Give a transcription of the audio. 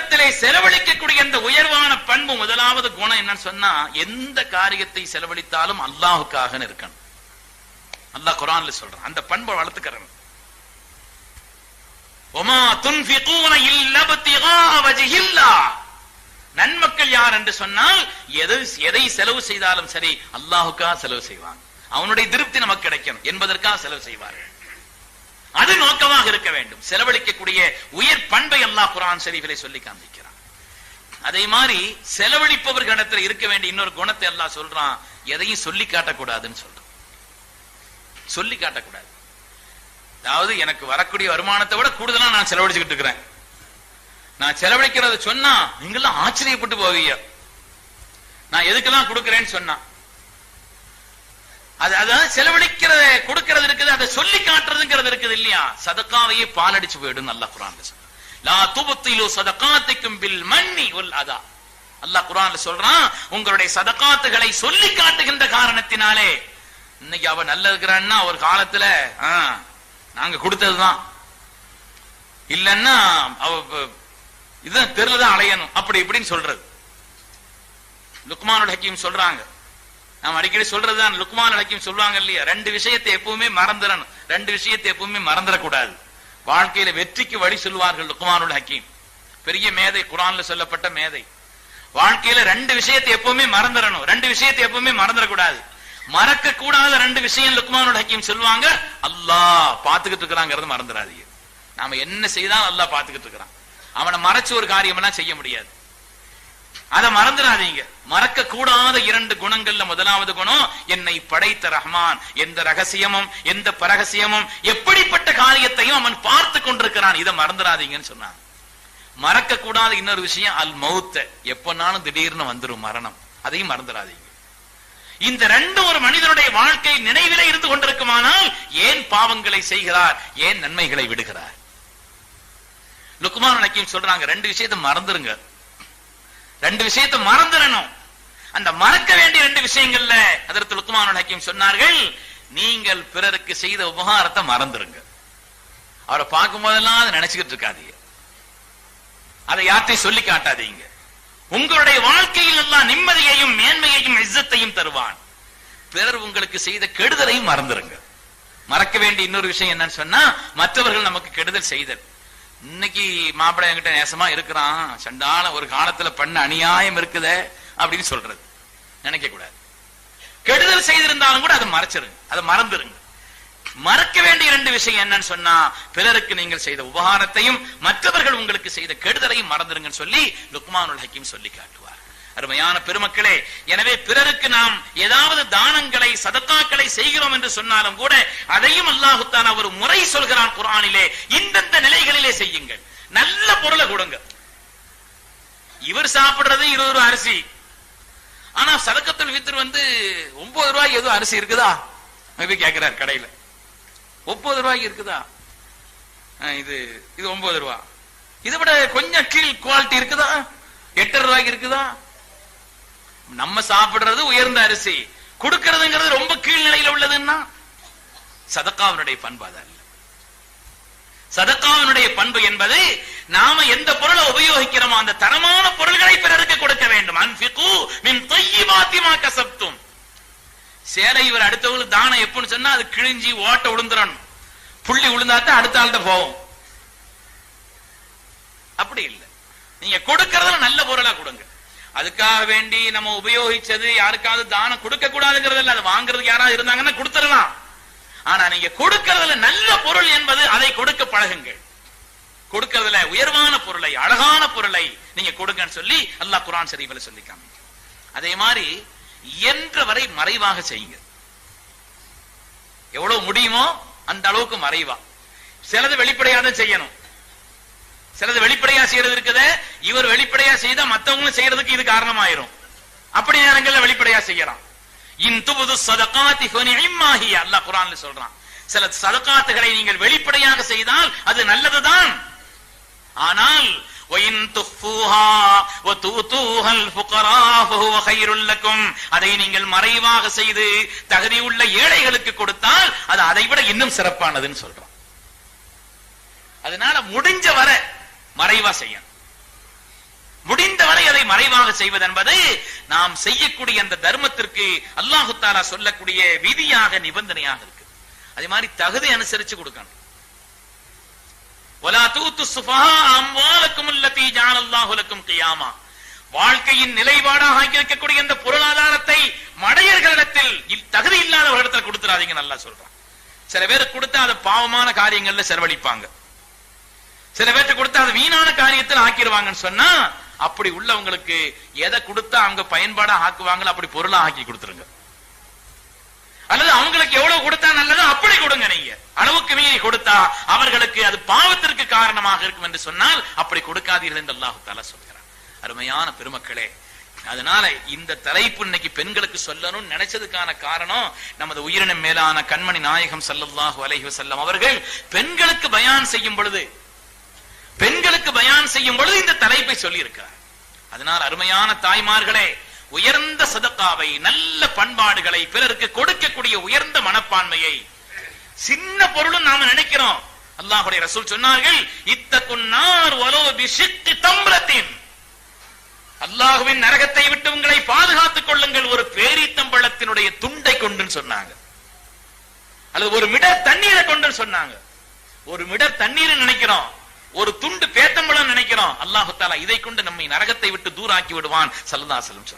உலகத்திலே செலவழிக்கக்கூடிய இந்த உயர்வான பண்பு, முதலாவது குணம் என்னன்னு சொன்னா, எந்த காரியத்தை செலவழித்தாலும் அல்லாஹுக்காக இருக்கணும். அல்லாஹ் குர்ஆன்ல சொல்றான், அந்த பண்பை வளர்த்துக்கறணும். வமா துன்ஃபிகூன இல்லா இப்திகா வஜ்ஹில்லாஹ். நன்மக்கள் யார் என்று சொன்னால், எதை செலவு செய்தாலும் சரி அல்லாஹுக்காக செலவு செய்வாங்க. அவனுடைய திருப்தி நமக்கு கிடைக்கணும் என்பதற்காக செலவு செய்வார்கள். அது நோக்கமாக இருக்க வேண்டும். செலவழிக்கக்கூடிய உயர் பண்பை அல்லாஹ் குர்ஆன் ஷரீஃபிலே சொல்லி காண்பிக்கிறான். அதே மாதிரி செலவழிப்பவர்களிடத்தில் இருக்க வேண்டிய இன்னொரு குணத்தை அல்லாஹ் சொல்றான், எதையும் சொல்லி காட்டக்கூடாதுன்னு சொல்றான். சொல்லி காட்டக்கூடாது. அதாவது எனக்கு வரக்கூடிய வருமானத்தை விட கூடுதலா நான் செலவழிச்சுக்கிட்டு இருக்கிறேன், நான் செலவழிக்கிறத சொன்னா நீங்கெல்லாம் ஆச்சரியப்பட்டு போவீங்க. நான் எதுக்கெல்லாம் கொடுக்கிறேன்னு சொன்னா, அதான் செலவழிக்கிறத கொடுக்கிறது இருக்குது, அதை சொல்லி காட்டுறதுங்கிறது இருக்குது இல்லையா? சதக்காவையே பாலடிச்சு போயிடும் அல்லாஹ் குர்ஆன்ல சொல்றான். லா துபத்திலு சதகாத்திக்கும் பில் மன்னி வல் அதா. அல்லாஹ் குர்ஆன்ல சொல்றான், உங்களுடைய சதகாத்துகளை சொல்லி காட்டுகின்ற காரணத்தினாலே, இன்னைக்கு அவ நல்லா இருக்கிறான்னா ஒரு காலத்துல நாங்க கொடுத்ததுதான், இல்லன்னா அவ இதுதான் தெருலதான் அலையணும், அப்படி இப்படின்னு சொல்றது. லுக்மானுல் ஹக்கீம் சொல்றாங்க, நாம் அடிக்கடி சொல்றதுதான், லுக்மானுல் ஹக்கீம் சொல்லுவாங்க இல்லையா, ரெண்டு விஷயத்தை எப்பவுமே மறந்துடணும், ரெண்டு விஷயத்தை எப்பவுமே மறந்துடக்கூடாது. வாழ்க்கையில வெற்றிக்கு வழி சொல்லுவார்கள் லுக்மானுல் ஹக்கீம், பெரிய மேதை, குர்ஆன்ல சொல்லப்பட்ட மேதை. வாழ்க்கையில ரெண்டு விஷயத்தை எப்பவுமே மறந்துடணும், ரெண்டு விஷயத்தை எப்பவுமே மறந்துடக்கூடாது. மறக்க கூடாத ரெண்டு விஷயம் லுக்மானுல் ஹக்கீம் சொல்லுவாங்க, அல்லாஹ் பாத்துக்கிட்டு இருக்கிறாங்கிறது மறந்துடாதீங்க. நாம என்ன செய்தாலும் அல்லாஹ் பாத்துக்கிட்டு இருக்கிறான், அவனை மறைச்சு ஒரு காரியம் எல்லாம் செய்ய முடியாது, அதை மறந்துடாதீங்க. மறக்க கூடாத இரண்டு குணங்கள்ல முதலாவது குணம், என்னை படைத்த ரஹ்மான் எந்த ரகசியமும் எந்த பரகசியமும் எப்படிப்பட்ட காரியத்தையும் அவன் பார்த்து கொண்டிருக்கிறான், இதை மறந்துடாதீங்கன்னு சொன்னான். மறக்க கூடாத இன்னொரு விஷயம் அல் மௌத்த, எப்பனாலும் திடீர்னு வந்துரும் மரணம், அதையும் மறந்துடாதீங்க. இந்த ரெண்டு ஒரு மனிதனுடைய வாழ்க்கை நினைவிலே இருந்து கொண்டிருக்குமானால் ஏன் பாவங்களை செய்கிறார், ஏன் நன்மைகளை விடுகிறார்? லுக்மானுல் ஹக்கீம் சொல்றாங்க, ரெண்டு விஷயத்தை மறந்துருங்க, ரெண்டு விஷயத்தை மறந்துடணும். அந்த மறக்க வேண்டிய ரெண்டு விஷயங்கள்ல ஹஜ்ரத் லுக்மானுல் ஹக்கீம் சொன்னார்கள், நீங்கள் பிறருக்கு செய்த உபகாரத்தை மறந்துருங்க. அவரை பார்க்கும் போதெல்லாம் அதை நினைச்சுக்கிட்டு இருக்காதீங்க, அதை யார்த்தையும் சொல்லி காட்டாதீங்க. உங்களுடைய வாழ்க்கையில் எல்லாம் நிம்மதியையும் மேன்மையையும் இஸ்ஸத்தையும் தருவான். பிறர் உங்களுக்கு செய்த கெடுதலையும் மறந்துருங்க. மறக்க வேண்டிய இன்னொரு விஷயம் என்னன்னு சொன்னா, மற்றவர்கள் நமக்கு கெடுதல் செய்தல். இன்னைக்கு மாப்பிள்ளை என்கிட்ட நேசமா இருக்கிறான், சண்டால ஒரு காலத்துல பண்ண அநியாயம் இருக்குதே அப்படின்னு சொல்றது நினைக்க கூடாது. கெடுதல் செய்திருந்தாலும் கூட அதை மறைச்சிருங்க, அதை மறந்துருங்க. மறக்க வேண்டிய ரெண்டு விஷயம் என்னன்னு சொன்னா, பிறருக்கு நீங்கள் செய்த உபகாரத்தையும் மற்றவர்கள் உங்களுக்கு செய்த கெடுதலையும் மறந்துருங்கன்னு சொல்லி லுக்மானுல் ஹக்கீம் சொல்லி காட்டுவார். அருமையான பெருமக்களே, எனவே பிறருக்கு நாம் ஏதாவது தானங்களை சதக்காக்களை செய்கிறோம் என்று சொன்னாலும் கூட அதையும் அல்லாஹ் தஆலா ஒரு முறை சொல்கிறான் குர்ஆனிலே, இந்தந்த நிலைகளிலே செய்யுங்கள். நல்ல பொருளை கொடுங்க. இவர் சாப்பிடுறது 20 ரூபாய் அரிசி, ஆனா சதக்கத்துல் ஃபித்ர் 9 ரூபாய்க்கு எதுவும் அரிசி இருக்குதா கேட்கிறார் கடையில. 9 ரூபாய்க்கு இருக்குதா? இது 9 ரூபாய். இதை விட கொஞ்சம் கீழ் குவாலிட்டி இருக்குதா? 8 ரூபாய்க்கு இருக்குதா? நம்ம சாப்பிடுறது உயர்ந்த அரிசி, கொடுக்கிறதுங்கிறது ரொம்ப கீழ்நிலையில உள்ளதுன்னா சதக்காவினுடைய பண்பு அதல்ல. சதக்காவினுடைய பண்பு என்பது நாம எந்த பொருளை உபயோகிக்கிறோமோ அந்த தரமான பொருள்களை பிறருக்கு கொடுக்க வேண்டும். அன்ஃபிகு மின் தய்யிபாத்தி மா கஸப்தும். சேலை இவர் அடுத்தவங்களுக்கு தானம் எப்படின்னு சொன்னா, அது கிழிஞ்சி ஓட்ட விழுந்துறணும், புள்ளி விழுந்தாத்தான் அடுத்த ஆள்கிட்ட போகும். அப்படி இல்லை, நீங்க கொடுக்கறதுல நல்ல பொருளா கொடுங்க. அதுக்காக வேண்டி நம்ம உபயோகிச்சது யாருக்காவது தானம் கொடுக்க கூடாதுங்கிறது இல்ல, அது வாங்குறதுக்கு யாராவது இருந்தாங்கன்னா கொடுத்துடலாம். ஆனா நீங்க கொடுக்கறதுல நல்ல பொருள் என்பது அதை கொடுக்க பழகுங்கள். கொடுக்கறதுல உயர்வான பொருளை, அழகான பொருளை நீங்க கொடுங்கன்னு சொல்லி அல்லாஹ் குர்ஆன் ஷரீஃப்ல சொல்லி காமிங்க. அதே மாதிரி இயன்ற வரை மறைவாக செய்யுங்க. எவ்வளவு முடியுமோ அந்த அளவுக்கு மறைவா. சிலது வெளிப்படையாக செய்யணும், சிலது வெளிப்படையா செய்யறது இருக்குது. இவர் வெளிப்படையா செய்தா மத்தவங்களும் செய்யறதுக்கு இது காரணமாயிரும். அப்படி நேரங்கள்ல வெளிப்படையா செய்யலாம். இன் துபுது ஸதகாத்தி ஃபனிஇம்மா ஹிய, அல்லாஹ் குர்ஆன்ல சொல்றான். சில சதகாத்துகளை நீங்கள் வெளிப்படையாக செய்தால் அது நல்லதுதான். ஆனால் வஇன் துஃபூஹா வ துதூஹல் ஃபுகரா ஃபஹுவ கைருல் லக்கும், அதை நீங்கள் மறைவாக செய்து தகுதி உள்ள ஏழைகளுக்கு கொடுத்தால் அது அதை விட இன்னும் சிறப்பானதுன்னு சொல்றான். அதனால முடிஞ்ச வரை மறைவா செய்யணும். முடிந்தவரை அதை மறைவாக செய்வது என்பது நாம் செய்யக்கூடிய அந்த தர்மத்திற்கு அல்லாஹு தஆலா சொல்லக்கூடிய விதியாக நிபந்தனையாக இருக்கு. அதே மாதிரி தகுதி அனுசரிச்சு கொடுக்கணும். வலா தூத்து சுஃபஹா அம்வாலக்கும் அல்லதி ஜஅலல்லாஹு லக்கும் கியாமா. வாழ்க்கையின் நிலைப்பாடாக இருக்கக்கூடிய இந்த பொருளாதாரத்தை மடையர்களிடத்தில் தகுதி இல்லாதவர்களிடத்தில் கொடுத்துறாதீங்க. நல்லா சொல்றான். சில பேருக்கு கொடுத்தா அது பாவமான காரியங்கள்ல செலவழிப்பாங்க, சில பேருக்கு கொடுத்தா அது வீணான காரியத்தில் ஆக்கிடுவாங்கன்னு சொன்னா, அப்படி உள்ளவங்களுக்கு எதை கொடுத்தா அவங்க பயன்பாடா ஆக்குவாங்களோ அப்படி பொருளா ஆக்கி கொடுத்துருங்க. அல்லது அவங்களுக்கு எவ்வளவு கொடுத்தா நல்லதோ அப்படி கொடுங்க. நீங்க அளவுக்கு மீறி கொடுத்தா அவர்களுக்கு அது பாவத்திற்கு காரணமாக இருக்கும் என்று சொன்னால் அப்படி கொடுக்காதீர்கள் என்று அல்லாஹ் தஆலா சொல்கிறார். அருமையான பெருமக்களே, அதனால இந்த தலைப்பு இன்னைக்கு பெண்களுக்கு சொல்லணும்னு நினைச்சதுக்கான காரணம், நமது உயிரினம் மேலான கண்மணி நாயகம் ஸல்லல்லாஹு அலைஹி வஸல்லம் அவர்கள் பெண்களுக்கு பயான் செய்யும் பொழுது இந்த தலைப்பை சொல்லி இருக்கிறார். அதனால் அருமையான தாய்மார்களே, உயர்ந்த சதகாவை, நல்ல பண்பாடுகளை, பிறருக்கு கொடுக்கக்கூடிய உயர்ந்த மனப்பான்மையை, சின்ன பொருளும் நாம நினைக்கிறோம். அல்லாஹ்வுடைய ரசூல் சொன்னார்கள், இத்தகுன் நார் வலோ பிஷிக்கி தம்ரத்தின். அல்லாஹ்வின் நரகத்தை விட்டு உங்களை பாதுகாத்துக் கொள்ளுங்கள் ஒரு பேரித்தம்பழத்தினுடைய துண்டை கொண்டு சொன்னாங்க, அல்லது ஒரு மிடர் தண்ணீரை கொண்டு சொன்னாங்க. ஒரு மிடர் தண்ணீர் நினைக்கிறோம், ஒரு துண்டு பேத்தம்பழம் நினைக்கிறோம். அல்லாஹ் தஆலா இதை கொண்டு நம்மை நரகத்தை விட்டு தூராக்கி விடுவான். ஸல்லல்லாஹு அலைஹி வஸல்லம்